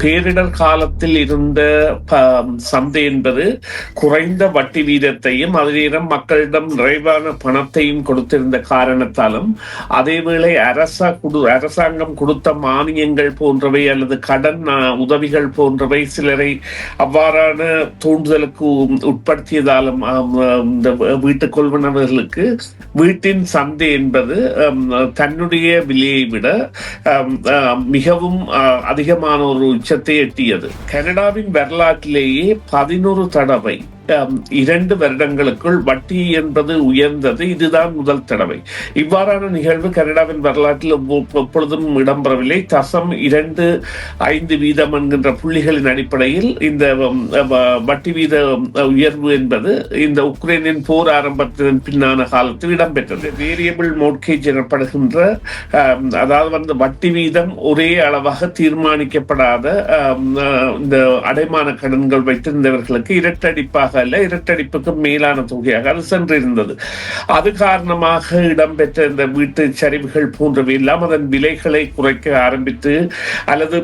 பேரிடர் காலத்தில் இருந்த சந்தை என்பது குறைந்த வட்டி வீதத்தையும் அதே நேரம் மக்களிடம் நிறைவான பணத்தையும் கொடுத்திருந்த காரணத்தாலும், அதேவேளை அரசாங்கம் கொடுத்த மானியங்கள் போன்றவை அல்லது கடன் உதவிகள் போன்றவை சிலரை அவ்வாறான தூண்டுதலுக்கு உட்படுத்தியதாலும் இந்த வீட்டுக் கொள்வனவர்களுக்கு வீட்டின் சந்தை என்பது தன்னுடைய விலையை விட மிகவும் அதிகமான ஒரு உச்சத்தை எட்டியது. கனடாவின் வரலாற்றிலேயே 11 தடவை 2 வருடங்களுக்குள் வட்டி என்பது உயர்ந்தது. இதுதான் முதல் தடவை. இவ்வாறான நிகழ்வு கனடாவின் வரலாற்றில் எப்பொழுதும் இடம்பெறவில்லை. 0.25% என்கின்ற புள்ளிகளின் அடிப்படையில் இந்த வட்டி வீத உயர்வு என்பது இந்த உக்ரைனின் போர் ஆரம்பத்தின் பின்னான காலத்தில் இடம்பெற்றது. வேரியபிள் மோட்கேஜ் எனப்படுகின்ற அதாவது வட்டி வீதம் ஒரே அளவாக தீர்மானிக்கப்படாத இந்த அடைமான கடன்கள் வைத்திருந்தவர்களுக்கு இரட்டடிப்பாக அல்ல, இரட்டடிப்புக்கு மேலான தொகையாக அது சென்றிருந்தது. அது காரணமாக இடம்பெற்ற இந்த வீட்டு சரிவுகள் போன்றவை எல்லாம் அதன் விலைகளை குறைக்க ஆரம்பித்து அல்லது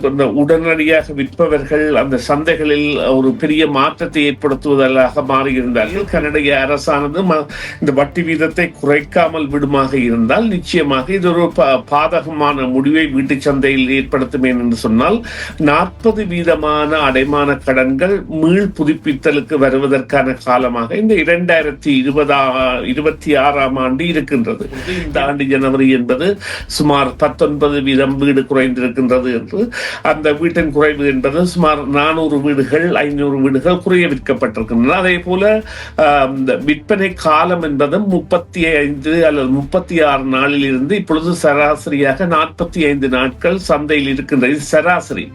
உடனடியாக விற்பவர்கள் அந்த சந்தைகளில் ஒரு பெரிய மாற்றத்தை ஏற்படுத்துவதாக மாறியிருந்தார்கள். கனடிய அரசானது இந்த வட்டி வீதத்தை குறைக்காமல் விடுமாக இருந்தால் நிச்சயமாக இது ஒரு பாதகமான முடிவை வீட்டு சந்தையில் ஏற்படுத்தும் என்று சொன்னால் 40% அடைமான கடன்கள் மீள் புதுப்பித்தலுக்கு வருவதற்கான காலமாக இந்த 2026 இருக்கின்றது. இந்த ஆண்டு ஜனவரி என்பது சுமார் 19% வீடு குறைந்திருக்கின்றது என்று, அந்த வீட்டின் குறைவு என்பது சுமார் 400 வீடுகள் 500 வீடுகள் குறைய விற்கப்பட்டிருக்கின்றன. அதே போல விற்பனை காலம் என்பது 35 அல்லது 36 நாளில் இருந்து இப்பொழுது சராசரியாக 45 நாட்கள் சந்தையில் இருக்கின்றது. சராசரி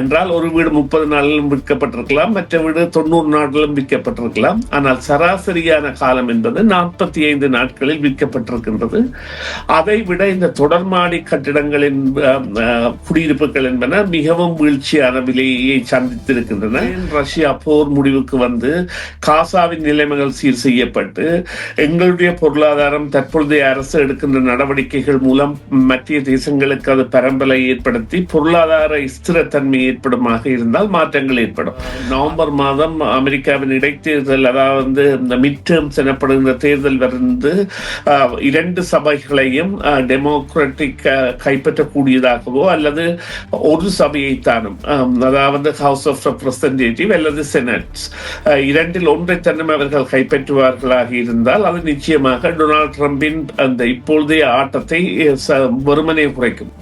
என்றால் ஒரு வீடு 30 நாளிலும் விற்கப்பட்டிருக்கலாம், மற்ற வீடு 90 நாட்களும் விற்கப்பட்டிருக்கலாம். ஆனால் சராசரியான காலம் என்பது 45 நாட்களில் விற்கப்பட்டிருக்கின்றது. அதை விட இந்த தொடர்மாடி கட்டிடங்களின் குடியிருப்புகள் என்பன மிகவும் வீழ்ச்சியான விலையை சந்தித்திருக்கின்றன. ரஷ்யா போர் முடிவுக்கு வந்து காசாவின் நிலைமைகள் சீர் செய்யப்பட்டு எங்களுடைய பொருளாதாரம் தற்பொழுதைய அரசு எடுக்கின்ற நடவடிக்கைகள் மூலம் மத்திய தேசங்களுக்கு அது பரம்பலை ஏற்படுத்தி பொருளாதார ஸ்திரத்தன்மை ஏற்படுமாக இருந்தால் மாற்றங்கள் ஏற்படும். நவம்பர் மாதம் அமெரிக்காவின் இடைத்தேர்தல், அதாவது இந்த மிட் டேர்ம்ஸ் எனப்படுகின்ற தேர்தல் வந்து 2 சபைகளையும் டெமோக்ராட்டிக் கைப்பற்றக்கூடியதாகவோ அல்லது ஒரு சபையைத்தானும், அதாவது ஹவுஸ் ஆஃப் ரெப்ரசன்டேட்டிவ் அல்லது செனட், 2இல் ஒன்றை தன்னும் அவர்கள் கைப்பற்றுவார்களாக இருந்தால் அது நிச்சயமாக டொனால்ட் ட்ரம்பின் அந்த இப்பொழுதைய ஆட்டத்தை வெறுமனே குறைக்கும்.